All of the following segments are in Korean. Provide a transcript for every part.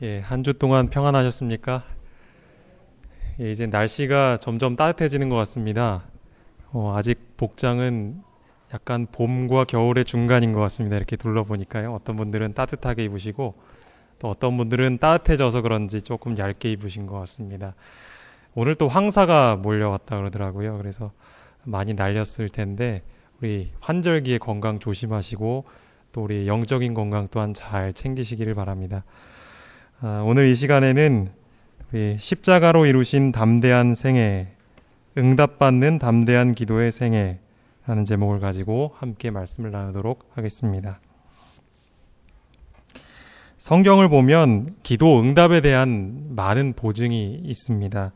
예, 한 주 동안 평안하셨습니까? 예, 이제 날씨가 점점 따뜻해지는 것 같습니다. 아직 복장은 약간 봄과 겨울의 중간인 것 같습니다. 이렇게 둘러보니까요. 어떤 분들은 따뜻하게 입으시고 또 어떤 분들은 따뜻해져서 그런지 조금 얇게 입으신 것 같습니다. 오늘 또 황사가 몰려왔다 그러더라고요. 그래서 많이 날렸을 텐데 우리 환절기에 건강 조심하시고 또 우리 영적인 건강 또한 잘 챙기시기를 바랍니다. 오늘 이 시간에는 우리 십자가로 이루신 담대한 생애, 응답받는 담대한 기도의 생애라는 제목을 가지고 함께 말씀을 나누도록 하겠습니다. 성경을 보면 기도 응답에 대한 많은 보증이 있습니다.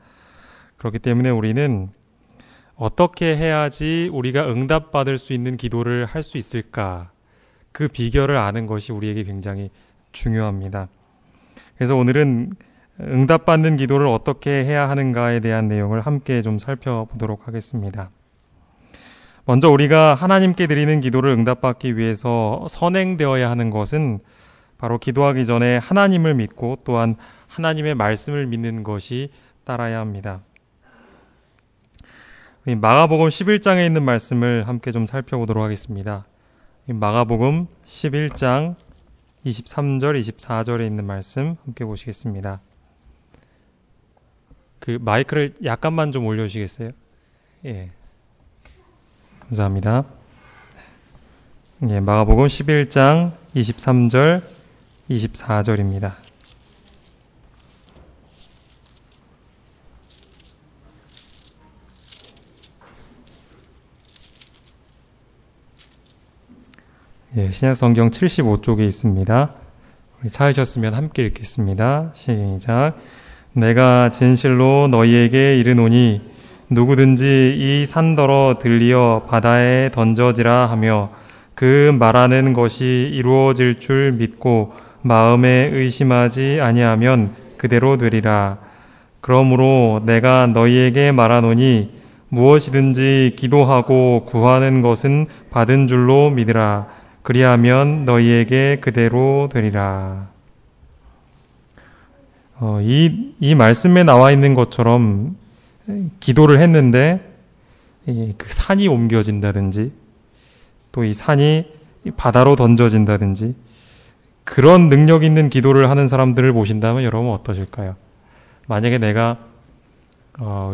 그렇기 때문에 우리는 어떻게 해야지 우리가 응답받을 수 있는 기도를 할 수 있을까? 그 비결을 아는 것이 우리에게 굉장히 중요합니다. 그래서 오늘은 응답받는 기도를 어떻게 해야 하는가에 대한 내용을 함께 좀 살펴보도록 하겠습니다. 먼저 우리가 하나님께 드리는 기도를 응답받기 위해서 선행되어야 하는 것은 바로 기도하기 전에 하나님을 믿고 또한 하나님의 말씀을 믿는 것이 따라야 합니다. 마가복음 11장에 있는 말씀을 함께 좀 살펴보도록 하겠습니다. 마가복음 11장 23절, 24절에 있는 말씀 함께 보시겠습니다. 그 마이크를 약간만 좀 올려주시겠어요? 예. 감사합니다. 예, 마가복음 11장 23절, 24절입니다. 예, 신약성경 75쪽에 있습니다. 우리 찾으셨으면 함께 읽겠습니다. 시작. 내가 진실로 너희에게 이르노니 누구든지 이 산더러 들리어 바다에 던져지라 하며 그 말하는 것이 이루어질 줄 믿고 마음에 의심하지 아니하면 그대로 되리라. 그러므로 내가 너희에게 말하노니 무엇이든지 기도하고 구하는 것은 받은 줄로 믿으라. 그리하면 너희에게 그대로 되리라. 이 말씀에 나와 있는 것처럼 기도를 했는데 그 산이 옮겨진다든지 또 이 산이 바다로 던져진다든지 그런 능력 있는 기도를 하는 사람들을 보신다면 여러분 어떠실까요? 만약에 내가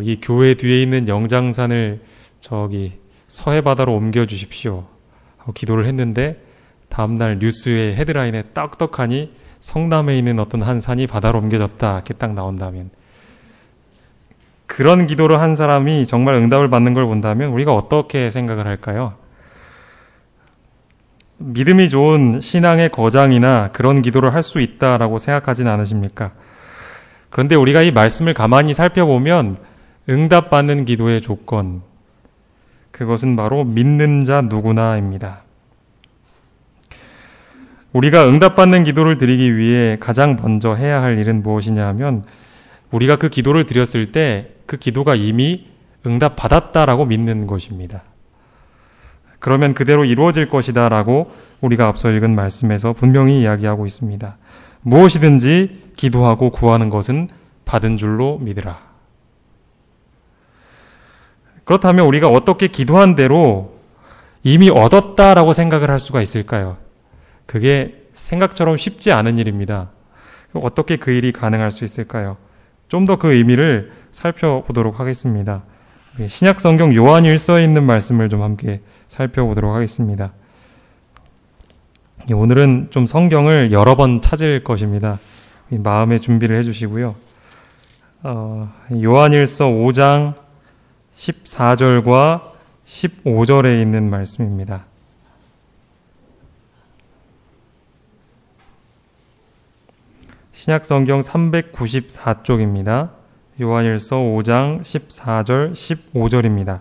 이 교회 뒤에 있는 영장산을 저기 서해바다로 옮겨주십시오 하고 기도를 했는데 다음날 뉴스의 헤드라인에 떡떡하니 성남에 있는 어떤 한 산이 바다로 옮겨졌다 이렇게 딱 나온다면 그런 기도를 한 사람이 정말 응답을 받는 걸 본다면 우리가 어떻게 생각을 할까요? 믿음이 좋은 신앙의 거장이나 그런 기도를 할 수 있다라고 생각하진 않으십니까? 그런데 우리가 이 말씀을 가만히 살펴보면 응답받는 기도의 조건, 그것은 바로 믿는 자 누구나입니다. 우리가 응답받는 기도를 드리기 위해 가장 먼저 해야 할 일은 무엇이냐 하면 우리가 그 기도를 드렸을 때 그 기도가 이미 응답받았다라고 믿는 것입니다. 그러면 그대로 이루어질 것이다 라고 우리가 앞서 읽은 말씀에서 분명히 이야기하고 있습니다. 무엇이든지 기도하고 구하는 것은 받은 줄로 믿으라. 그렇다면 우리가 어떻게 기도한 대로 이미 얻었다라고 생각을 할 수가 있을까요? 그게 생각처럼 쉽지 않은 일입니다. 어떻게 그 일이 가능할 수 있을까요? 좀 더 그 의미를 살펴보도록 하겠습니다. 신약성경 요한일서에 있는 말씀을 좀 함께 살펴보도록 하겠습니다. 오늘은 좀 성경을 여러 번 찾을 것입니다. 마음의 준비를 해주시고요. 요한일서 5장 14절과 15절에 있는 말씀입니다. 신약성경 394쪽입니다. 요한일서 5장 14절, 15절입니다.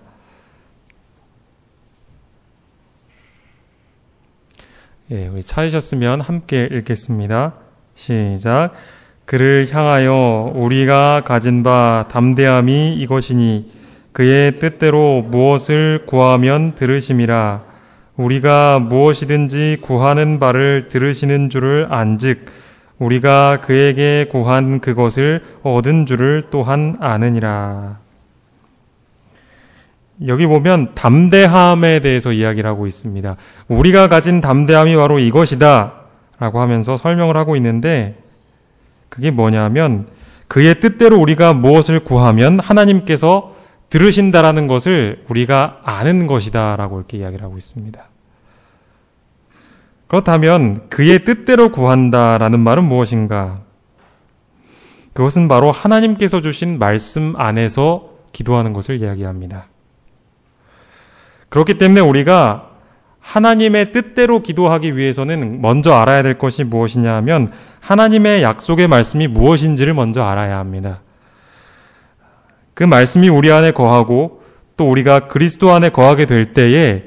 예, 우리 찾으셨으면 함께 읽겠습니다. 시작. 그를 향하여 우리가 가진 바 담대함이 이것이니 그의 뜻대로 무엇을 구하면 들으심이라. 우리가 무엇이든지 구하는 바를 들으시는 줄을 안즉 우리가 그에게 구한 그것을 얻은 줄을 또한 아느니라. 여기 보면 담대함에 대해서 이야기를 하고 있습니다. 우리가 가진 담대함이 바로 이것이다 라고 하면서 설명을 하고 있는데, 그게 뭐냐면 그의 뜻대로 우리가 무엇을 구하면 하나님께서 들으신다라는 것을 우리가 아는 것이다 라고 이렇게 이야기를 하고 있습니다. 그렇다면 그의 뜻대로 구한다라는 말은 무엇인가? 그것은 바로 하나님께서 주신 말씀 안에서 기도하는 것을 이야기합니다. 그렇기 때문에 우리가 하나님의 뜻대로 기도하기 위해서는 먼저 알아야 될 것이 무엇이냐 하면 하나님의 약속의 말씀이 무엇인지를 먼저 알아야 합니다. 그 말씀이 우리 안에 거하고 또 우리가 그리스도 안에 거하게 될 때에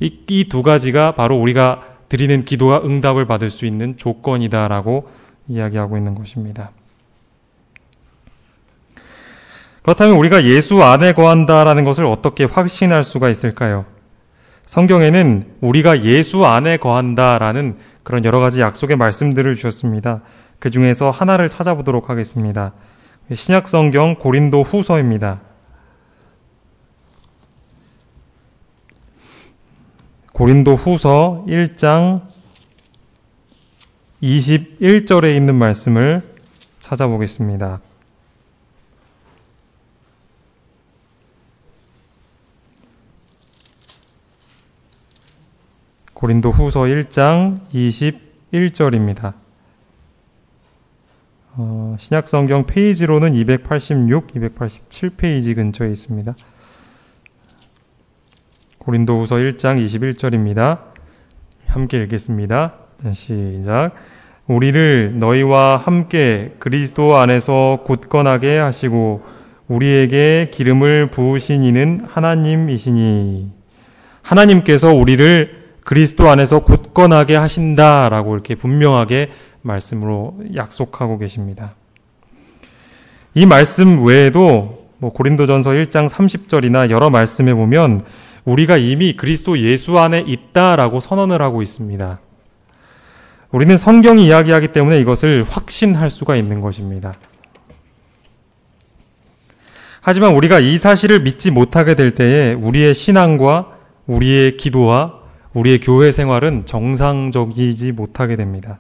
이 두 가지가 바로 우리가 드리는 기도와 응답을 받을 수 있는 조건이다라고 이야기하고 있는 것입니다. 그렇다면 우리가 예수 안에 거한다라는 것을 어떻게 확신할 수가 있을까요? 성경에는 우리가 예수 안에 거한다라는 그런 여러 가지 약속의 말씀들을 주셨습니다. 그 중에서 하나를 찾아보도록 하겠습니다. 신약성경 고린도 후서입니다. 고린도 후서 1장 21절에 있는 말씀을 찾아보겠습니다. 고린도 후서 1장 21절입니다. 신약성경 페이지로는 286, 287페이지 근처에 있습니다. 고린도 후서 1장 21절입니다. 함께 읽겠습니다. 시작. 우리를 너희와 함께 그리스도 안에서 굳건하게 하시고 우리에게 기름을 부으신 이는 하나님이시니, 하나님께서 우리를 그리스도 안에서 굳건하게 하신다라고 이렇게 분명하게 말씀으로 약속하고 계십니다. 이 말씀 외에도 고린도전서 1장 30절이나 여러 말씀에 보면 우리가 이미 그리스도 예수 안에 있다라고 선언을 하고 있습니다. 우리는 성경이 이야기하기 때문에 이것을 확신할 수가 있는 것입니다. 하지만 우리가 이 사실을 믿지 못하게 될 때에 우리의 신앙과 우리의 기도와 우리의 교회 생활은 정상적이지 못하게 됩니다.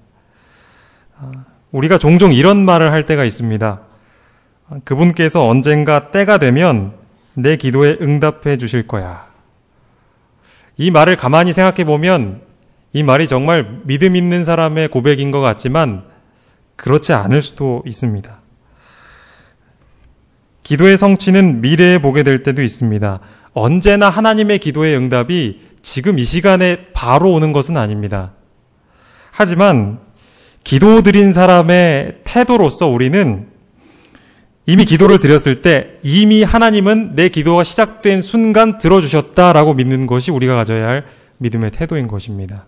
우리가 종종 이런 말을 할 때가 있습니다. 그분께서 언젠가 때가 되면 내 기도에 응답해 주실 거야. 이 말을 가만히 생각해 보면 이 말이 정말 믿음 있는 사람의 고백인 것 같지만 그렇지 않을 수도 있습니다. 기도의 성취는 미래에 보게 될 때도 있습니다. 언제나 하나님의 기도의 응답이 지금 이 시간에 바로 오는 것은 아닙니다. 하지만 기도 드린 사람의 태도로서 우리는 이미 기도를 드렸을 때 이미 하나님은 내 기도가 시작된 순간 들어주셨다라고 믿는 것이 우리가 가져야 할 믿음의 태도인 것입니다.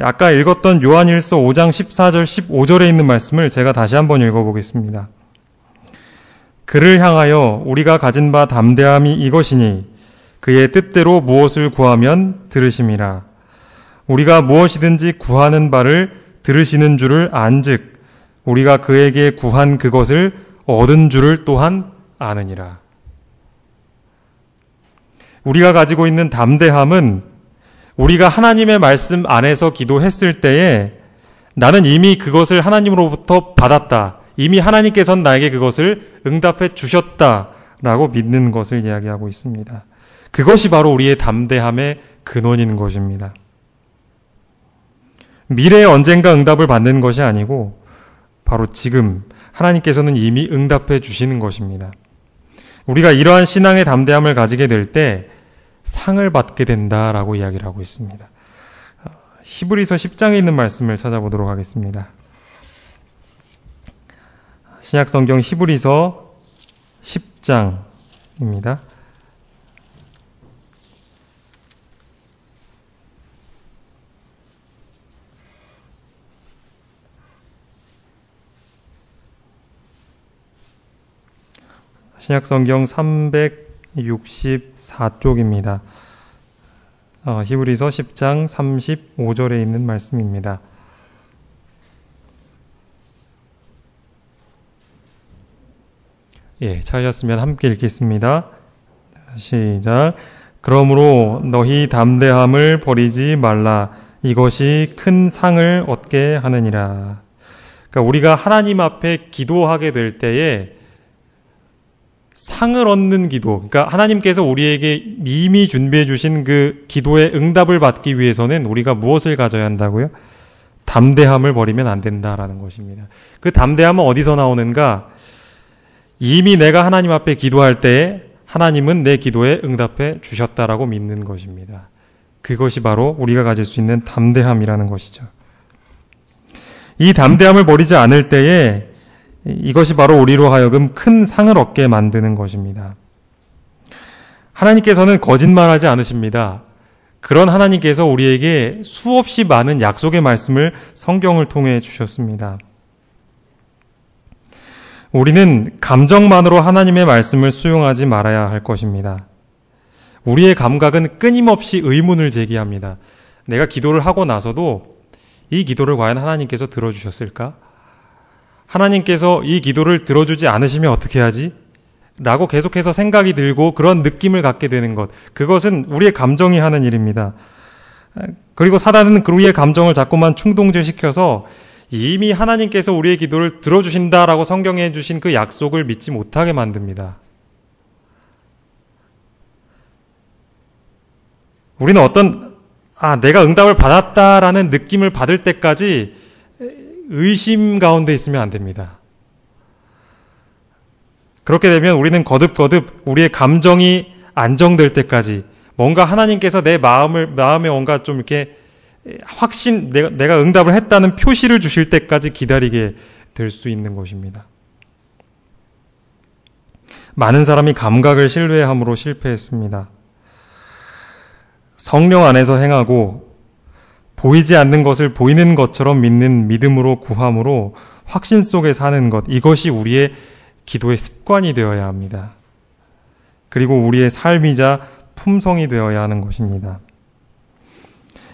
아까 읽었던 요한일서 5장 14절 15절에 있는 말씀을 제가 다시 한번 읽어보겠습니다. 그를 향하여 우리가 가진 바 담대함이 이것이니 그의 뜻대로 무엇을 구하면 들으심이라. 우리가 무엇이든지 구하는 바를 들으시는 줄을 안즉 우리가 그에게 구한 그것을 얻은 줄을 또한 아느니라. 우리가 가지고 있는 담대함은 우리가 하나님의 말씀 안에서 기도했을 때에 나는 이미 그것을 하나님으로부터 받았다. 이미 하나님께서는 나에게 그것을 응답해 주셨다라고 믿는 것을 이야기하고 있습니다. 그것이 바로 우리의 담대함의 근원인 것입니다. 미래에 언젠가 응답을 받는 것이 아니고 바로 지금 하나님께서는 이미 응답해 주시는 것입니다. 우리가 이러한 신앙의 담대함을 가지게 될 때 상을 받게 된다라고 이야기를 하고 있습니다. 히브리서 10장에 있는 말씀을 찾아보도록 하겠습니다. 신약성경 히브리서 10장입니다. 신약성경 364쪽입니다. 히브리서 10장 35절에 있는 말씀입니다. 예, 찾으셨으면 함께 읽겠습니다. 시작. 그러므로 너희 담대함을 버리지 말라. 이것이 큰 상을 얻게 하느니라. 그러니까 우리가 하나님 앞에 기도하게 될 때에 상을 얻는 기도, 그러니까 하나님께서 우리에게 이미 준비해 주신 그 기도의 응답을 받기 위해서는 우리가 무엇을 가져야 한다고요? 담대함을 버리면 안 된다라는 것입니다. 그 담대함은 어디서 나오는가? 이미 내가 하나님 앞에 기도할 때에 하나님은 내 기도에 응답해 주셨다라고 믿는 것입니다. 그것이 바로 우리가 가질 수 있는 담대함이라는 것이죠. 이 담대함을 버리지 않을 때에 이것이 바로 우리로 하여금 큰 상을 얻게 만드는 것입니다. 하나님께서는 거짓말하지 않으십니다. 그런 하나님께서 우리에게 수없이 많은 약속의 말씀을 성경을 통해 주셨습니다. 우리는 감정만으로 하나님의 말씀을 수용하지 말아야 할 것입니다. 우리의 감각은 끊임없이 의문을 제기합니다. 내가 기도를 하고 나서도 이 기도를 과연 하나님께서 들어주셨을까? 하나님께서 이 기도를 들어주지 않으시면 어떻게 하지? 라고 계속해서 생각이 들고 그런 느낌을 갖게 되는 것. 그것은 우리의 감정이 하는 일입니다. 그리고 사단은 우리의 감정을 자꾸만 충동질시켜서 이미 하나님께서 우리의 기도를 들어주신다라고 성경에 주신 그 약속을 믿지 못하게 만듭니다. 우리는 내가 응답을 받았다라는 느낌을 받을 때까지 의심 가운데 있으면 안 됩니다. 그렇게 되면 우리는 거듭거듭 우리의 감정이 안정될 때까지 뭔가 하나님께서 내 마음에 뭔가 좀 이렇게 내가 응답을 했다는 표시를 주실 때까지 기다리게 될 수 있는 것입니다. 많은 사람이 감각을 신뢰함으로 실패했습니다. 성령 안에서 행하고 보이지 않는 것을 보이는 것처럼 믿는 믿음으로 구함으로 확신 속에 사는 것, 이것이 우리의 기도의 습관이 되어야 합니다. 그리고 우리의 삶이자 품성이 되어야 하는 것입니다.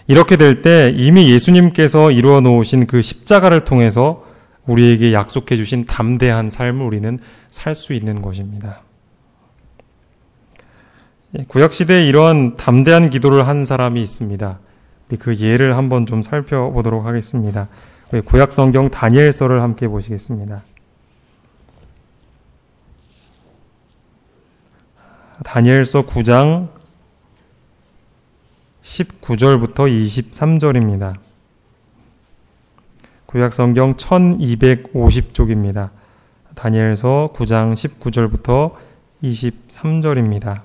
이렇게 될 때 이미 예수님께서 이루어 놓으신 그 십자가를 통해서 우리에게 약속해 주신 담대한 삶을 우리는 살 수 있는 것입니다. 구약시대에 이러한 담대한 기도를 한 사람이 있습니다. 그 예를 한번 좀 살펴보도록 하겠습니다. 구약성경 다니엘서를 함께 보시겠습니다. 다니엘서 9장 19절부터 23절입니다. 구약성경 1250쪽입니다. 다니엘서 9장 19절부터 23절입니다.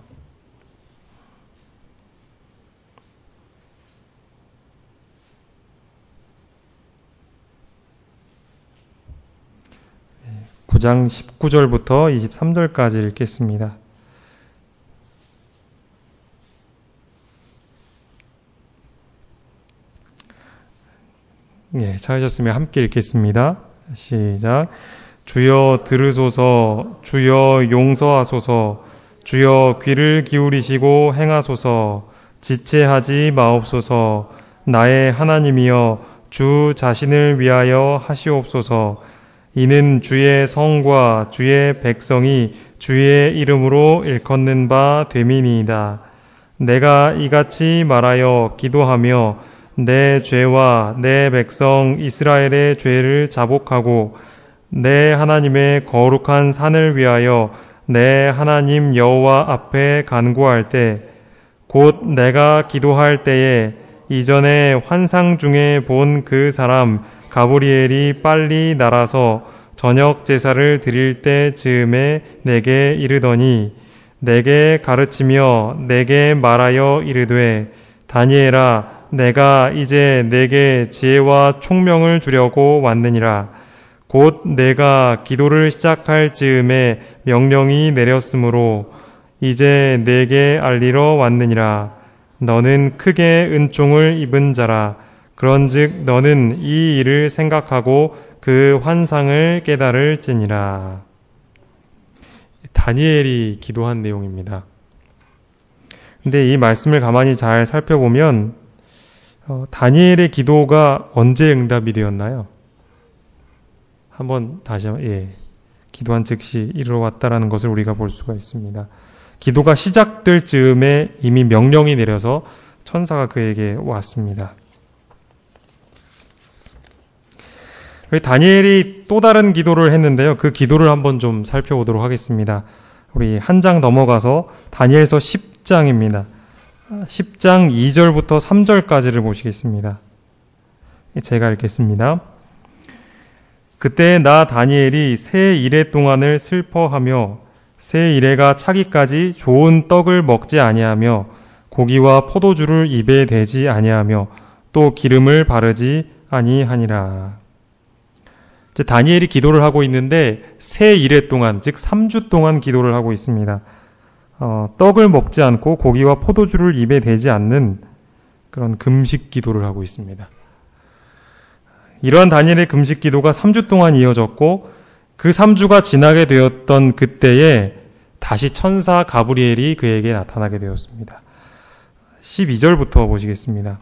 구 장 19절부터 23절까지 읽겠습니다. 예, 찾으셨으면 함께 읽겠습니다. 시작. 주여 들으소서, 주여 용서하소서, 주여 귀를 기울이시고 행하소서, 지체하지 마옵소서. 나의 하나님이여 주 자신을 위하여 하시옵소서. 이는 주의 성과 주의 백성이 주의 이름으로 일컫는 바 됨이니이다. 내가 이같이 말하여 기도하며 내 죄와 내 백성 이스라엘의 죄를 자복하고 내 하나님의 거룩한 산을 위하여 내 하나님 여호와 앞에 간구할 때 곧 내가 기도할 때에 이전에 환상 중에 본 그 사람 가브리엘이 빨리 날아서 저녁 제사를 드릴 때 즈음에 내게 이르더니 내게 가르치며 내게 말하여 이르되 다니엘아 내가 이제 내게 지혜와 총명을 주려고 왔느니라. 곧 내가 기도를 시작할 즈음에 명령이 내렸으므로 이제 내게 알리러 왔느니라. 너는 크게 은총을 입은 자라. 그런즉 너는 이 일을 생각하고 그 환상을 깨달을지니라. 다니엘이 기도한 내용입니다. 근데 이 말씀을 가만히 잘 살펴보면 다니엘의 기도가 언제 응답이 되었나요? 한번 다시 기도한 즉시 이르러 왔다라는 것을 우리가 볼 수가 있습니다. 기도가 시작될 즈음에 이미 명령이 내려서 천사가 그에게 왔습니다. 다니엘이 또 다른 기도를 했는데요. 그 기도를 한번 좀 살펴보도록 하겠습니다. 우리 한 장 넘어가서 다니엘서 10장입니다. 10장 2절부터 3절까지를 보시겠습니다. 제가 읽겠습니다. 그때 나 다니엘이 새 이래 동안을 슬퍼하며 새 이래가 차기까지 좋은 떡을 먹지 아니하며 고기와 포도주를 입에 대지 아니하며 또 기름을 바르지 아니하니라. 이제 다니엘이 기도를 하고 있는데 새 이래 동안, 즉 3주 동안 기도를 하고 있습니다. 떡을 먹지 않고 고기와 포도주를 입에 대지 않는 그런 금식 기도를 하고 있습니다. 이러한 다니엘의 금식 기도가 3주 동안 이어졌고 그 3주가 지나게 되었던 그때에 다시 천사 가브리엘이 그에게 나타나게 되었습니다. 12절부터 보시겠습니다.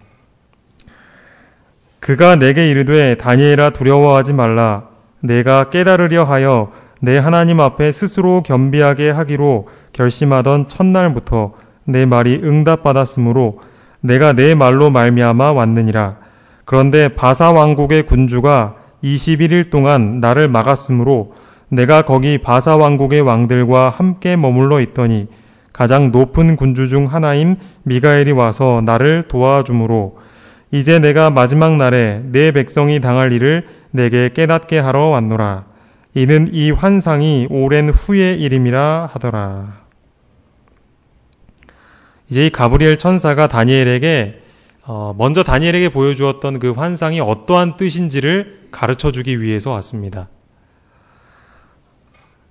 그가 내게 이르되 다니엘아 두려워하지 말라. 내가 깨달으려 하여 내 하나님 앞에 스스로 겸비하게 하기로 결심하던 첫날부터 내 말이 응답받았으므로 내가 내 말로 말미암아 왔느니라. 그런데 바사 왕국의 군주가 21일 동안 나를 막았으므로 내가 거기 바사 왕국의 왕들과 함께 머물러 있더니 가장 높은 군주 중 하나인 미가엘이 와서 나를 도와주므로 이제 내가 마지막 날에 내 백성이 당할 일을 내게 깨닫게 하러 왔노라. 이는 이 환상이 오랜 후의 일임이라 하더라. 이제 이 가브리엘 천사가 다니엘에게 먼저 다니엘에게 보여주었던 그 환상이 어떠한 뜻인지를 가르쳐주기 위해서 왔습니다.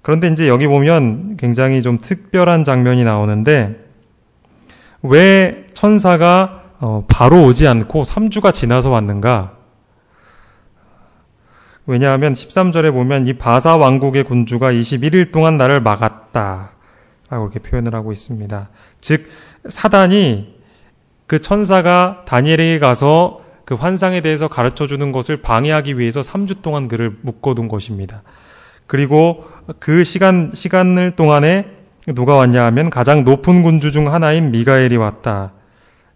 그런데 이제 여기 보면 굉장히 좀 특별한 장면이 나오는데 왜 천사가 바로 오지 않고 3주가 지나서 왔는가? 왜냐하면 13절에 보면 이 바사 왕국의 군주가 21일 동안 나를 막았다 라고 이렇게 표현을 하고 있습니다. 즉 사단이 그 천사가 다니엘에게 가서 그 환상에 대해서 가르쳐주는 것을 방해하기 위해서 3주 동안 그를 묶어둔 것입니다. 그리고 그 시간을 동안에 누가 왔냐 하면 가장 높은 군주 중 하나인 미가엘이 왔다.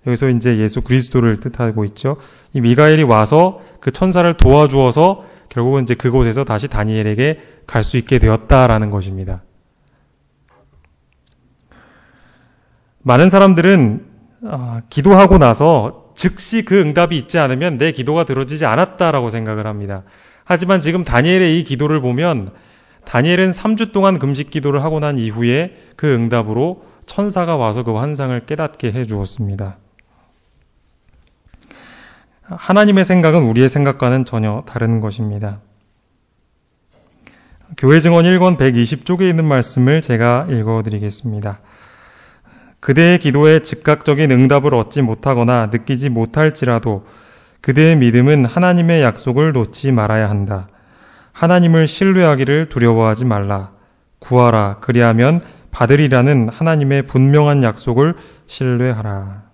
여기서 이제 예수 그리스도를 뜻하고 있죠. 이 미가엘이 와서 그 천사를 도와주어서 결국은 이제 그곳에서 다시 다니엘에게 갈 수 있게 되었다라는 것입니다. 많은 사람들은 기도하고 나서 즉시 그 응답이 있지 않으면 내 기도가 들어지지 않았다라고 생각을 합니다. 하지만 지금 다니엘의 이 기도를 보면 다니엘은 3주 동안 금식 기도를 하고 난 이후에 그 응답으로 천사가 와서 그 환상을 깨닫게 해 주었습니다. 하나님의 생각은 우리의 생각과는 전혀 다른 것입니다. 교회 증언 1권 120쪽에 있는 말씀을 제가 읽어드리겠습니다. 그대의 기도에 즉각적인 응답을 얻지 못하거나 느끼지 못할지라도 그대의 믿음은 하나님의 약속을 놓지 말아야 한다. 하나님을 신뢰하기를 두려워하지 말라. 구하라. 그리하면 받으리라는 하나님의 분명한 약속을 신뢰하라.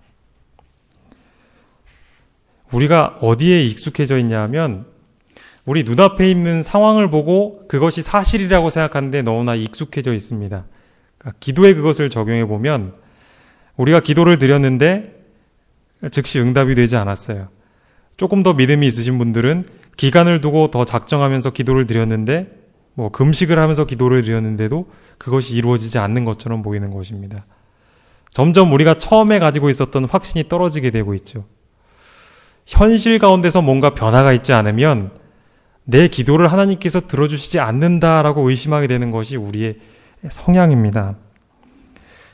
우리가 어디에 익숙해져 있냐 하면 우리 눈앞에 있는 상황을 보고 그것이 사실이라고 생각하는데 너무나 익숙해져 있습니다. 그러니까 기도에 그것을 적용해 보면 우리가 기도를 드렸는데 즉시 응답이 되지 않았어요. 조금 더 믿음이 있으신 분들은 기간을 두고 더 작정하면서 기도를 드렸는데 금식을 하면서 기도를 드렸는데도 그것이 이루어지지 않는 것처럼 보이는 것입니다. 점점 우리가 처음에 가지고 있었던 확신이 떨어지게 되고 있죠. 현실 가운데서 뭔가 변화가 있지 않으면 내 기도를 하나님께서 들어주시지 않는다라고 의심하게 되는 것이 우리의 성향입니다.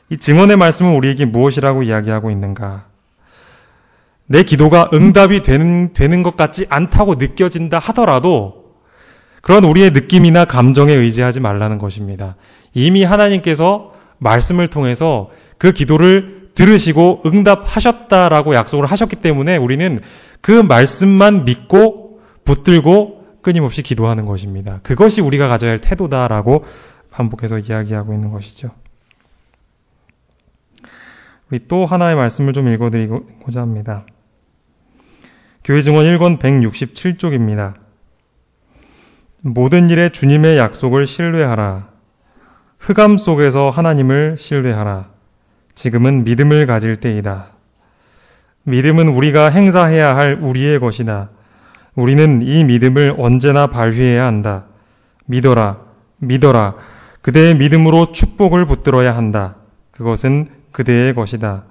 이 증언의 말씀은 우리에게 무엇이라고 이야기하고 있는가? 내 기도가 응답이 되는 것 같지 않다고 느껴진다 하더라도 그런 우리의 느낌이나 감정에 의지하지 말라는 것입니다. 이미 하나님께서 말씀을 통해서 그 기도를 들으시고 응답하셨다라고 약속을 하셨기 때문에 우리는 그 말씀만 믿고 붙들고 끊임없이 기도하는 것입니다. 그것이 우리가 가져야 할 태도다라고 반복해서 이야기하고 있는 것이죠. 우리 또 하나의 말씀을 좀 읽어드리고자 합니다. 교회 증언 1권 167쪽입니다. 모든 일에 주님의 약속을 신뢰하라. 흑암 속에서 하나님을 신뢰하라. 지금은 믿음을 가질 때이다. 믿음은 우리가 행사해야 할 우리의 것이다. 우리는 이 믿음을 언제나 발휘해야 한다. 믿어라, 믿어라. 그대의 믿음으로 축복을 붙들어야 한다. 그것은 그대의 것이다.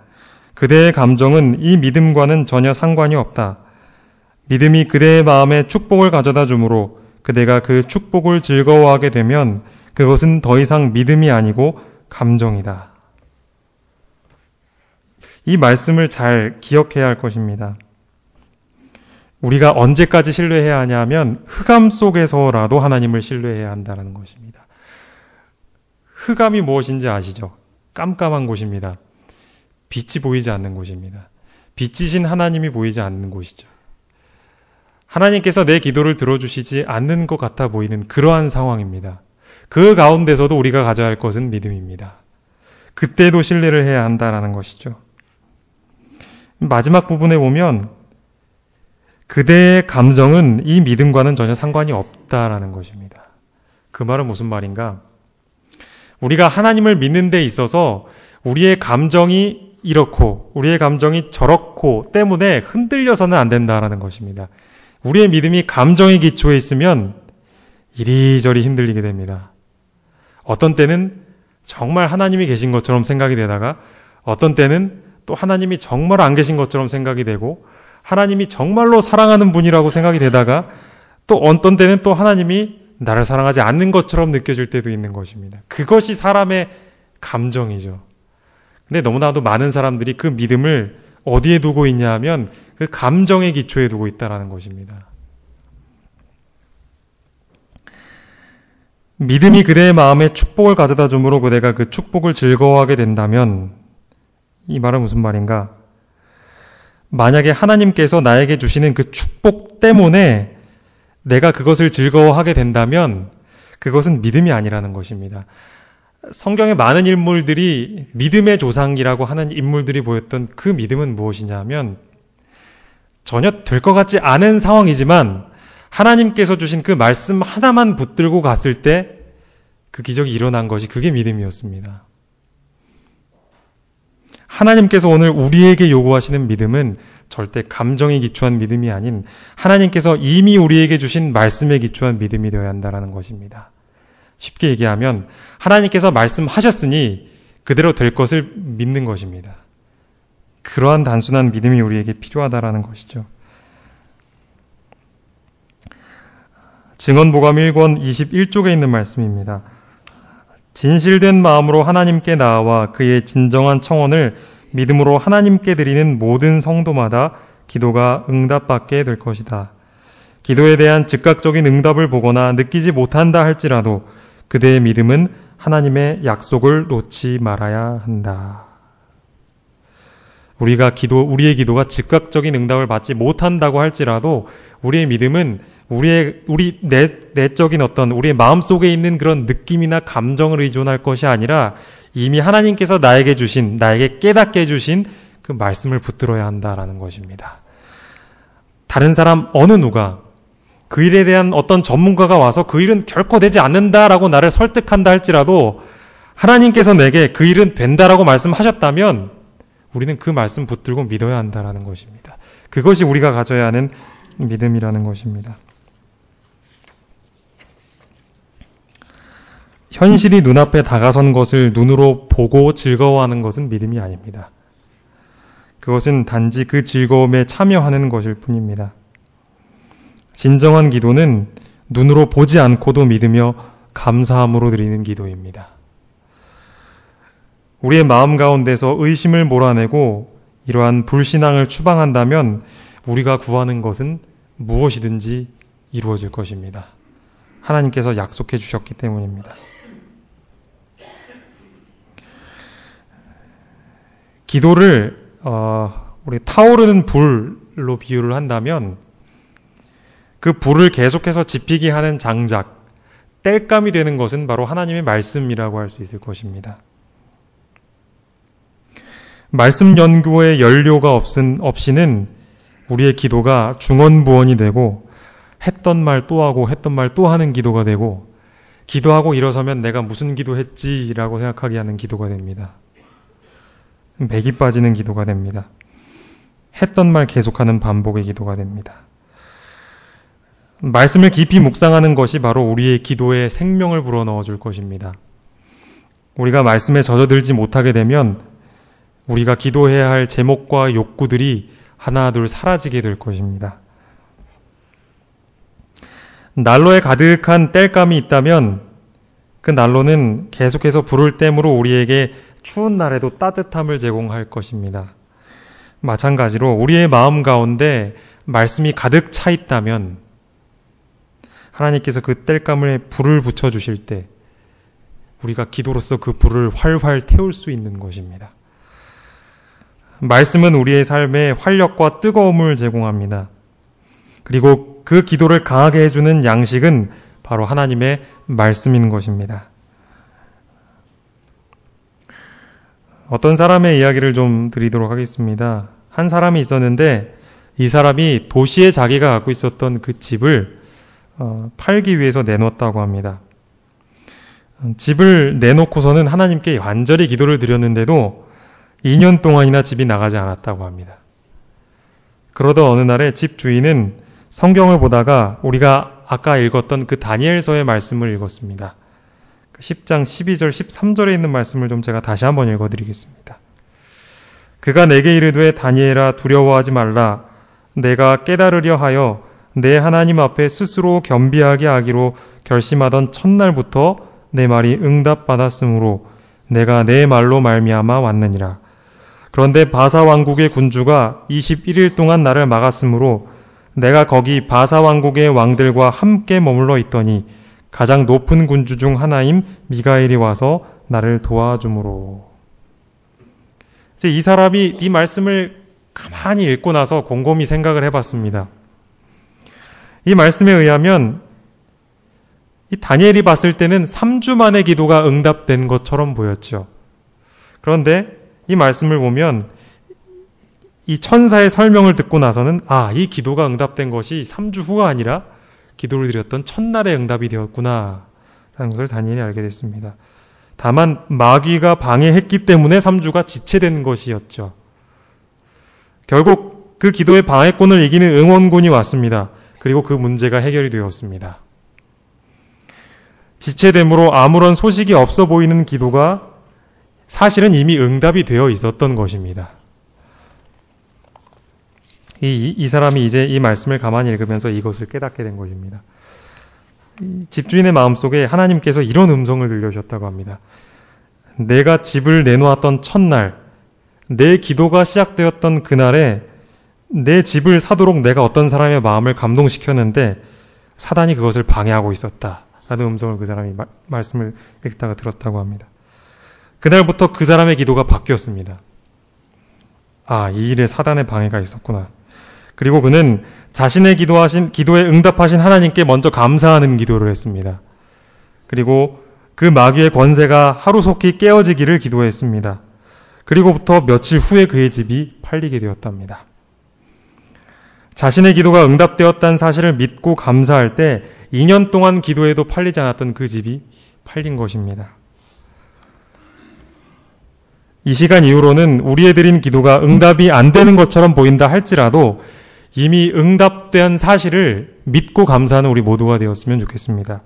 그대의 감정은 이 믿음과는 전혀 상관이 없다. 믿음이 그대의 마음에 축복을 가져다 주므로 그대가 그 축복을 즐거워하게 되면 그것은 더 이상 믿음이 아니고 감정이다. 이 말씀을 잘 기억해야 할 것입니다. 우리가 언제까지 신뢰해야 하냐면 흑암 속에서라도 하나님을 신뢰해야 한다는 것입니다. 흑암이 무엇인지 아시죠? 깜깜한 곳입니다. 빛이 보이지 않는 곳입니다. 빛이신 하나님이 보이지 않는 곳이죠. 하나님께서 내 기도를 들어주시지 않는 것 같아 보이는 그러한 상황입니다. 그 가운데서도 우리가 가져야 할 것은 믿음입니다. 그때도 신뢰를 해야 한다는 것이죠. 마지막 부분에 보면 그대의 감정은 이 믿음과는 전혀 상관이 없다라는 것입니다. 그 말은 무슨 말인가? 우리가 하나님을 믿는 데 있어서 우리의 감정이 이렇고 우리의 감정이 저렇고 때문에 흔들려서는 안 된다라는 것입니다. 우리의 믿음이 감정의 기초에 있으면 이리저리 흔들리게 됩니다. 어떤 때는 정말 하나님이 계신 것처럼 생각이 되다가 어떤 때는 또 하나님이 정말 안 계신 것처럼 생각이 되고 하나님이 정말로 사랑하는 분이라고 생각이 되다가 또 어떤 때는 또 하나님이 나를 사랑하지 않는 것처럼 느껴질 때도 있는 것입니다. 그것이 사람의 감정이죠. 근데 너무나도 많은 사람들이 그 믿음을 어디에 두고 있냐 하면 그 감정의 기초에 두고 있다는 것입니다. 믿음이 그대의 마음에 축복을 가져다 주므로 그대가 그 축복을 즐거워하게 된다면 이 말은 무슨 말인가? 만약에 하나님께서 나에게 주시는 그 축복 때문에 내가 그것을 즐거워하게 된다면 그것은 믿음이 아니라는 것입니다. 성경의 많은 인물들이 믿음의 조상이라고 하는 인물들이 보였던 그 믿음은 무엇이냐면 전혀 될 것 같지 않은 상황이지만 하나님께서 주신 그 말씀 하나만 붙들고 갔을 때 그 기적이 일어난 것이 그게 믿음이었습니다. 하나님께서 오늘 우리에게 요구하시는 믿음은 절대 감정에 기초한 믿음이 아닌 하나님께서 이미 우리에게 주신 말씀에 기초한 믿음이 되어야 한다는 것입니다. 쉽게 얘기하면 하나님께서 말씀하셨으니 그대로 될 것을 믿는 것입니다. 그러한 단순한 믿음이 우리에게 필요하다라는 것이죠. 증언보감 1권 21쪽에 있는 말씀입니다. 진실된 마음으로 하나님께 나아와 그의 진정한 청원을 믿음으로 하나님께 드리는 모든 성도마다 기도가 응답받게 될 것이다. 기도에 대한 즉각적인 응답을 보거나 느끼지 못한다 할지라도 그대의 믿음은 하나님의 약속을 놓지 말아야 한다. 우리의 기도가 즉각적인 응답을 받지 못한다고 할지라도 우리의 믿음은 우리 내적인 어떤 우리의 마음속에 있는 그런 느낌이나 감정을 의존할 것이 아니라 이미 하나님께서 나에게 깨닫게 해주신 그 말씀을 붙들어야 한다라는 것입니다. 다른 사람 어느 누가 그 일에 대한 어떤 전문가가 와서 그 일은 결코 되지 않는다라고 나를 설득한다 할지라도 하나님께서 내게 그 일은 된다라고 말씀하셨다면 우리는 그 말씀 붙들고 믿어야 한다라는 것입니다. 그것이 우리가 가져야 하는 믿음이라는 것입니다. 현실이 눈앞에 다가선 것을 눈으로 보고 즐거워하는 것은 믿음이 아닙니다. 그것은 단지 그 즐거움에 참여하는 것일 뿐입니다. 진정한 기도는 눈으로 보지 않고도 믿으며 감사함으로 드리는 기도입니다. 우리의 마음 가운데서 의심을 몰아내고 이러한 불신앙을 추방한다면 우리가 구하는 것은 무엇이든지 이루어질 것입니다. 하나님께서 약속해 주셨기 때문입니다. 기도를 우리 타오르는 불로 비유를 한다면 그 불을 계속해서 지피게 하는 장작, 땔감이 되는 것은 바로 하나님의 말씀이라고 할 수 있을 것입니다. 말씀 연구의 연료가 없이는 우리의 기도가 중언부언이 되고 했던 말 또 하고 했던 말 또 하는 기도가 되고, 기도하고 일어서면 내가 무슨 기도했지라고 생각하게 하는 기도가 됩니다. 맥이 빠지는 기도가 됩니다. 했던 말 계속하는 반복의 기도가 됩니다. 말씀을 깊이 묵상하는 것이 바로 우리의 기도에 생명을 불어넣어 줄 것입니다. 우리가 말씀에 젖어들지 못하게 되면 우리가 기도해야 할 제목과 욕구들이 하나 둘 사라지게 될 것입니다. 난로에 가득한 땔감이 있다면 그 난로는 계속해서 불을 땜으로 우리에게 추운 날에도 따뜻함을 제공할 것입니다. 마찬가지로 우리의 마음 가운데 말씀이 가득 차 있다면 하나님께서 그 땔감에 불을 붙여주실 때 우리가 기도로서 그 불을 활활 태울 수 있는 것입니다. 말씀은 우리의 삶에 활력과 뜨거움을 제공합니다. 그리고 그 기도를 강하게 해주는 양식은 바로 하나님의 말씀인 것입니다. 어떤 사람의 이야기를 좀 드리도록 하겠습니다. 한 사람이 있었는데 이 사람이 도시에 자기가 갖고 있었던 그 집을 팔기 위해서 내놓았다고 합니다. 집을 내놓고서는 하나님께 완전히 기도를 드렸는데도 2년 동안이나 집이 나가지 않았다고 합니다. 그러던 어느 날에 집 주인은 성경을 보다가 우리가 아까 읽었던 그 다니엘서의 말씀을 읽었습니다. 10장 12절 13절에 있는 말씀을 좀 제가 다시 한번 읽어드리겠습니다. 그가 내게 이르되 다니엘아 두려워하지 말라. 내가 깨달으려 하여 내 하나님 앞에 스스로 겸비하게 하기로 결심하던 첫날부터 내 말이 응답받았으므로 내가 내 말로 말미암아 왔느니라. 그런데 바사 왕국의 군주가 21일 동안 나를 막았으므로 내가 거기 바사 왕국의 왕들과 함께 머물러 있더니 가장 높은 군주 중 하나인 미가엘이 와서 나를 도와주므로. 이제 이 사람이 이 말씀을 가만히 읽고 나서 곰곰이 생각을 해봤습니다. 이 말씀에 의하면 이 다니엘이 봤을 때는 3주 만에 기도가 응답된 것처럼 보였죠. 그런데 이 말씀을 보면 이 천사의 설명을 듣고 나서는 이 기도가 응답된 것이 3주 후가 아니라 기도를 드렸던 첫날에 응답이 되었구나 라는 것을 다니엘이 알게 됐습니다. 다만 마귀가 방해했기 때문에 3주가 지체된 것이었죠. 결국 그 기도의 방해권을 이기는 응원군이 왔습니다. 그리고 그 문제가 해결이 되었습니다. 지체됨으로 아무런 소식이 없어 보이는 기도가 사실은 이미 응답이 되어 있었던 것입니다. 이 사람이 이제 이 말씀을 가만히 읽으면서 이것을 깨닫게 된 것입니다. 집주인의 마음속에 하나님께서 이런 음성을 들려주셨다고 합니다. 내가 집을 내놓았던 첫날, 내 기도가 시작되었던 그날에 내 집을 사도록 내가 어떤 사람의 마음을 감동시켰는데 사단이 그것을 방해하고 있었다 라는 음성을 그 사람이 말씀을 읽다가 들었다고 합니다. 그날부터 그 사람의 기도가 바뀌었습니다. 이 일에 사단의 방해가 있었구나. 그리고 그는 자신의 기도에 응답하신 하나님께 먼저 감사하는 기도를 했습니다. 그리고 그 마귀의 권세가 하루속히 깨어지기를 기도했습니다. 그리고부터 며칠 후에 그의 집이 팔리게 되었답니다. 자신의 기도가 응답되었다는 사실을 믿고 감사할 때 2년 동안 기도해도 팔리지 않았던 그 집이 팔린 것입니다. 이 시간 이후로는 우리의 드린 기도가 응답이 안 되는 것처럼 보인다 할지라도 이미 응답된 사실을 믿고 감사하는 우리 모두가 되었으면 좋겠습니다.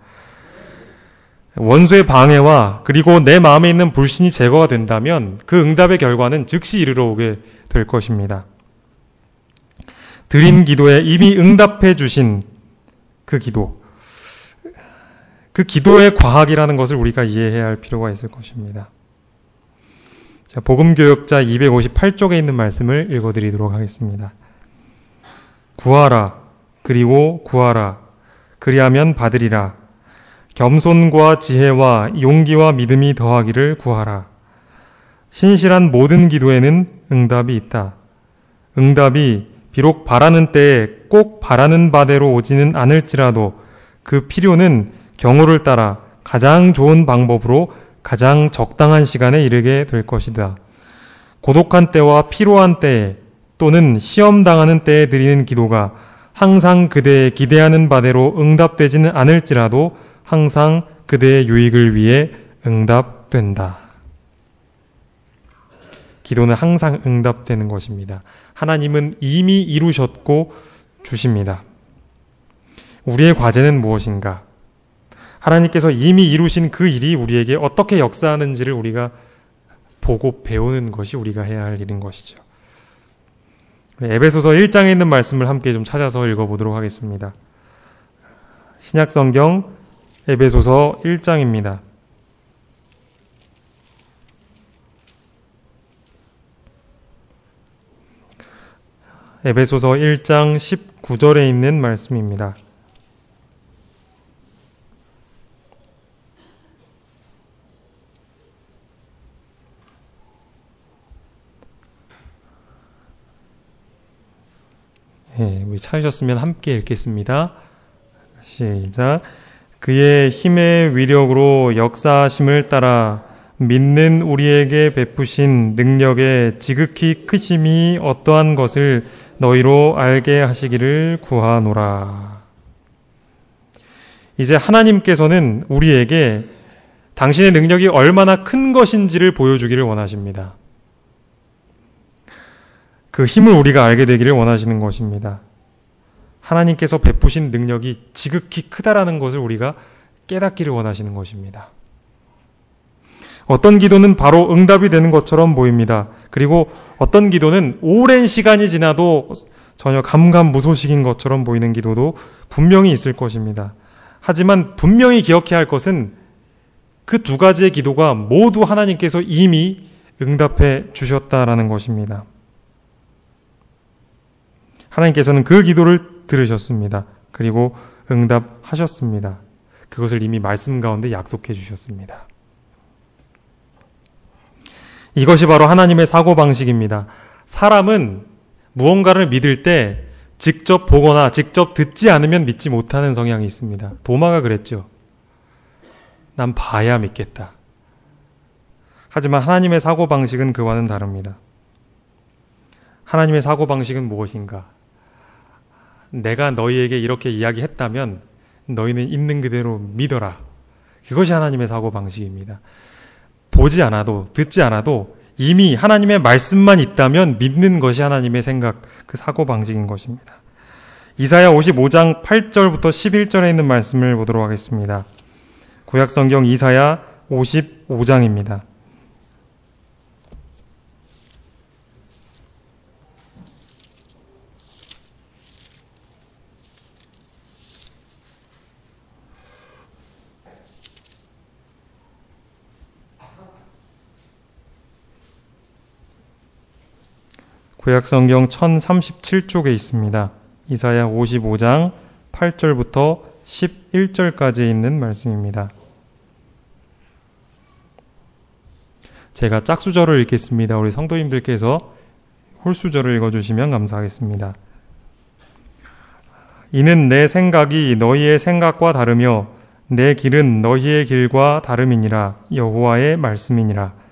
원수의 방해와 그리고 내 마음에 있는 불신이 제거가 된다면 그 응답의 결과는 즉시 이르러 오게 될 것입니다. 드린 기도에 이미 응답해 주신 그 기도, 그 기도의 과학이라는 것을 우리가 이해해야 할 필요가 있을 것입니다. 자, 복음교역자 258쪽에 있는 말씀을 읽어드리도록 하겠습니다. 구하라, 그리고 구하라, 그리하면 받으리라. 겸손과 지혜와 용기와 믿음이 더하기를 구하라. 신실한 모든 기도에는 응답이 있다. 응답이 비록 바라는 때에 꼭 바라는 바대로 오지는 않을지라도 그 필요는 경우를 따라 가장 좋은 방법으로 가장 적당한 시간에 이르게 될 것이다. 고독한 때와 피로한 때에 또는 시험당하는 때에 드리는 기도가 항상 그대의 기대하는 바대로 응답되지는 않을지라도 항상 그대의 유익을 위해 응답된다. 기도는 항상 응답되는 것입니다. 하나님은 이미 이루셨고 주십니다. 우리의 과제는 무엇인가? 하나님께서 이미 이루신 그 일이 우리에게 어떻게 역사하는지를 우리가 보고 배우는 것이 우리가 해야 할 일인 것이죠. 에베소서 1장에 있는 말씀을 함께 좀 찾아서 읽어보도록 하겠습니다. 신약성경 에베소서 1장입니다. 에베소서 1장 19절에 있는 말씀입니다. 우리 찾으셨으면 함께 읽겠습니다. 시작. 그의 힘의 위력으로 역사하심을 따라 믿는 우리에게 베푸신 능력의 지극히 크심이 어떠한 것을 너희로 알게 하시기를 구하노라. 이제 하나님께서는 우리에게 당신의 능력이 얼마나 큰 것인지를 보여주기를 원하십니다. 그 힘을 우리가 알게 되기를 원하시는 것입니다. 하나님께서 베푸신 능력이 지극히 크다라는 것을 우리가 깨닫기를 원하시는 것입니다. 어떤 기도는 바로 응답이 되는 것처럼 보입니다. 그리고 어떤 기도는 오랜 시간이 지나도 전혀 감감무소식인 것처럼 보이는 기도도 분명히 있을 것입니다. 하지만 분명히 기억해야 할 것은 그 두 가지의 기도가 모두 하나님께서 이미 응답해 주셨다라는 것입니다. 하나님께서는 그 기도를 들으셨습니다. 그리고 응답하셨습니다. 그것을 이미 말씀 가운데 약속해 주셨습니다. 이것이 바로 하나님의 사고방식입니다. 사람은 무언가를 믿을 때 직접 보거나 직접 듣지 않으면 믿지 못하는 성향이 있습니다. 도마가 그랬죠. 난 봐야 믿겠다. 하지만 하나님의 사고방식은 그와는 다릅니다. 하나님의 사고방식은 무엇인가? 내가 너희에게 이렇게 이야기했다면 너희는 있는 그대로 믿어라. 그것이 하나님의 사고방식입니다. 보지 않아도 듣지 않아도 이미 하나님의 말씀만 있다면 믿는 것이 하나님의 생각, 그 사고방식인 것입니다. 이사야 55장 8절부터 11절에 있는 말씀을 보도록 하겠습니다. 구약성경 이사야 55장입니다. 구약성경 1037쪽에 있습니다. 이사야 55장 8절부터 11절까지 있는 말씀입니다. 제가 짝수절을 읽겠습니다. 우리 성도님들께서 홀수절을 읽어주시면 감사하겠습니다. 이는 내 생각이 너희의 생각과 다르며 내 길은 너희의 길과 다름이니라. 여호와의 말씀이니라.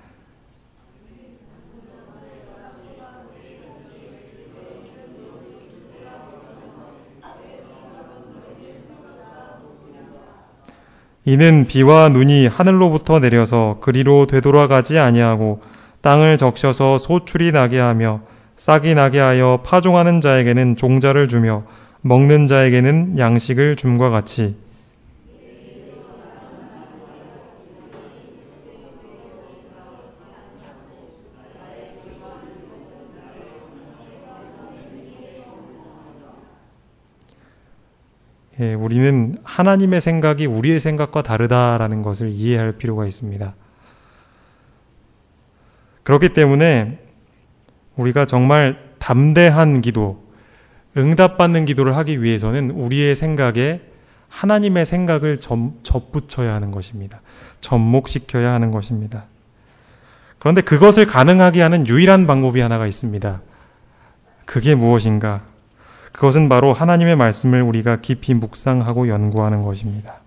이는 비와 눈이 하늘로부터 내려서 그리로 되돌아가지 아니하고 땅을 적셔서 소출이 나게 하며 싹이 나게 하여 파종하는 자에게는 종자를 주며 먹는 자에게는 양식을 줌과 같이 우리는 하나님의 생각이 우리의 생각과 다르다라는 것을 이해할 필요가 있습니다. 그렇기 때문에 우리가 정말 담대한 기도, 응답받는 기도를 하기 위해서는 우리의 생각에 하나님의 생각을 접붙여야 하는 것입니다. 접목시켜야 하는 것입니다. 그런데 그것을 가능하게 하는 유일한 방법이 하나가 있습니다. 그게 무엇인가? 그것은 바로 하나님의 말씀을 우리가 깊이 묵상하고 연구하는 것입니다.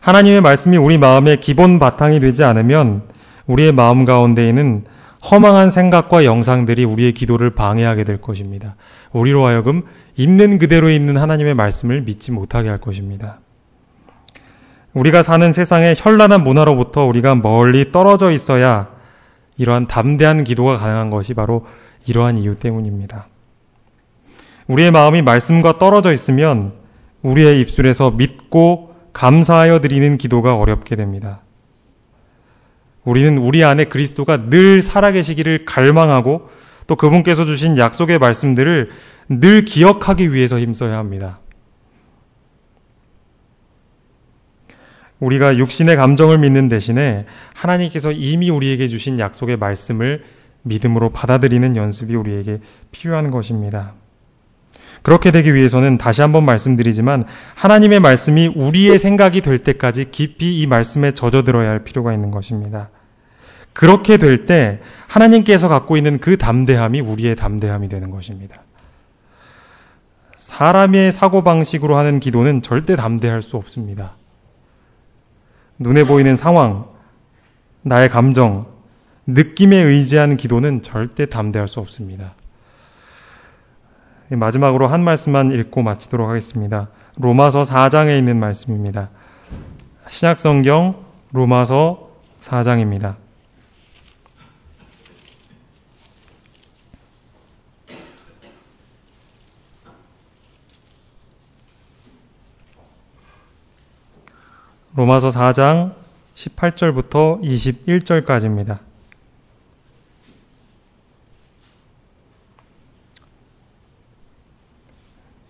하나님의 말씀이 우리 마음의 기본 바탕이 되지 않으면 우리의 마음 가운데에는 허망한 생각과 영상들이 우리의 기도를 방해하게 될 것입니다. 우리로 하여금 있는 그대로 있는 하나님의 말씀을 믿지 못하게 할 것입니다. 우리가 사는 세상의 현란한 문화로부터 우리가 멀리 떨어져 있어야 이러한 담대한 기도가 가능한 것이 바로 이러한 이유 때문입니다. 우리의 마음이 말씀과 떨어져 있으면 우리의 입술에서 믿고 감사하여 드리는 기도가 어렵게 됩니다. 우리는 우리 안에 그리스도가 늘 살아계시기를 갈망하고 또 그분께서 주신 약속의 말씀들을 늘 기억하기 위해서 힘써야 합니다. 우리가 육신의 감정을 믿는 대신에 하나님께서 이미 우리에게 주신 약속의 말씀을 믿음으로 받아들이는 연습이 우리에게 필요한 것입니다. 그렇게 되기 위해서는 다시 한번 말씀드리지만 하나님의 말씀이 우리의 생각이 될 때까지 깊이 이 말씀에 젖어들어야 할 필요가 있는 것입니다. 그렇게 될 때 하나님께서 갖고 있는 그 담대함이 우리의 담대함이 되는 것입니다. 사람의 사고방식으로 하는 기도는 절대 담대할 수 없습니다. 눈에 보이는 상황, 나의 감정, 느낌에 의지한 기도는 절대 담대할 수 없습니다. 마지막으로 한 말씀만 읽고 마치도록 하겠습니다. 로마서 4장에 있는 말씀입니다. 신약성경 로마서 4장입니다. 로마서 4장 18절부터 21절까지입니다.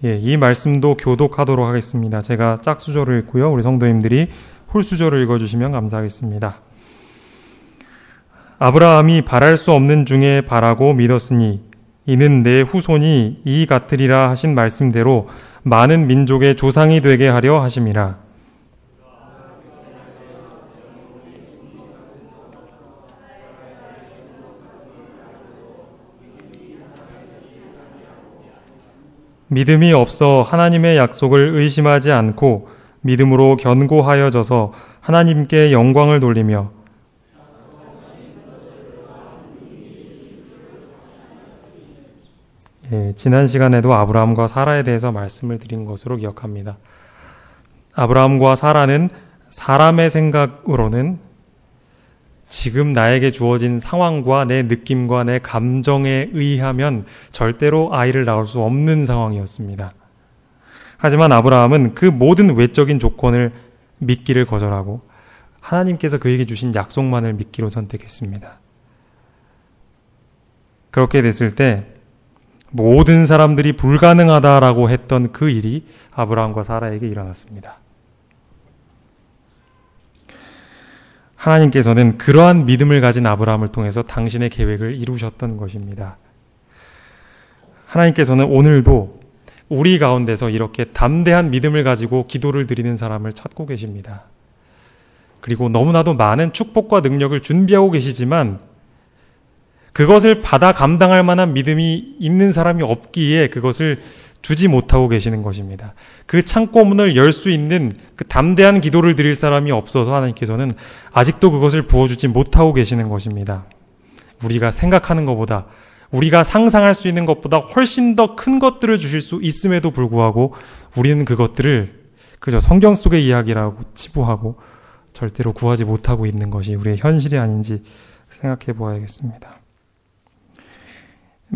이 말씀도 교독하도록 하겠습니다. 제가 짝수저를 읽고요. 우리 성도님들이 홀수저를 읽어주시면 감사하겠습니다. 아브라함이 바랄 수 없는 중에 바라고 믿었으니 이는 내 후손이 이 같으리라 하신 말씀대로 많은 민족의 조상이 되게 하려 하심이라. 믿음이 없어 하나님의 약속을 의심하지 않고 믿음으로 견고하여져서 하나님께 영광을 돌리며 지난 시간에도 아브라함과 사라에 대해서 말씀을 드린 것으로 기억합니다. 아브라함과 사라는 사람의 생각으로는 지금 나에게 주어진 상황과 내 느낌과 내 감정에 의하면 절대로 아이를 낳을 수 없는 상황이었습니다. 하지만 아브라함은 그 모든 외적인 조건을 믿기를 거절하고 하나님께서 그에게 주신 약속만을 믿기로 선택했습니다. 그렇게 됐을 때 모든 사람들이 불가능하다라고 했던 그 일이 아브라함과 사라에게 일어났습니다. 하나님께서는 그러한 믿음을 가진 아브라함을 통해서 당신의 계획을 이루셨던 것입니다. 하나님께서는 오늘도 우리 가운데서 이렇게 담대한 믿음을 가지고 기도를 드리는 사람을 찾고 계십니다. 그리고 너무나도 많은 축복과 능력을 준비하고 계시지만 그것을 받아 감당할 만한 믿음이 있는 사람이 없기에 그것을 주지 못하고 계시는 것입니다. 그 창고문을 열 수 있는 그 담대한 기도를 드릴 사람이 없어서 하나님께서는 아직도 그것을 부어주지 못하고 계시는 것입니다. 우리가 생각하는 것보다, 우리가 상상할 수 있는 것보다 훨씬 더 큰 것들을 주실 수 있음에도 불구하고 우리는 그것들을 그저 성경 속의 이야기라고 치부하고 절대로 구하지 못하고 있는 것이 우리의 현실이 아닌지 생각해 보아야겠습니다.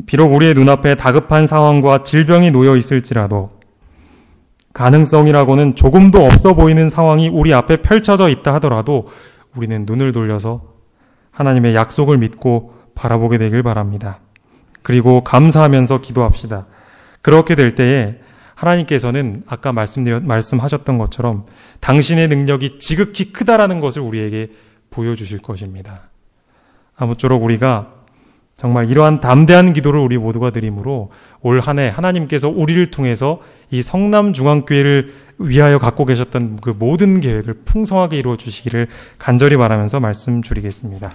비록 우리의 눈앞에 다급한 상황과 질병이 놓여 있을지라도 가능성이라고는 조금도 없어 보이는 상황이 우리 앞에 펼쳐져 있다 하더라도 우리는 눈을 돌려서 하나님의 약속을 믿고 바라보게 되길 바랍니다. 그리고 감사하면서 기도합시다. 그렇게 될 때에 하나님께서는 아까 말씀하셨던 것처럼 당신의 능력이 지극히 크다라는 것을 우리에게 보여주실 것입니다. 아무쪼록 우리가 정말 이러한 담대한 기도를 우리 모두가 드림으로 올 한 해 하나님께서 우리를 통해서 이 성남중앙교회를 위하여 갖고 계셨던 그 모든 계획을 풍성하게 이루어 주시기를 간절히 바라면서 말씀 줄이겠습니다.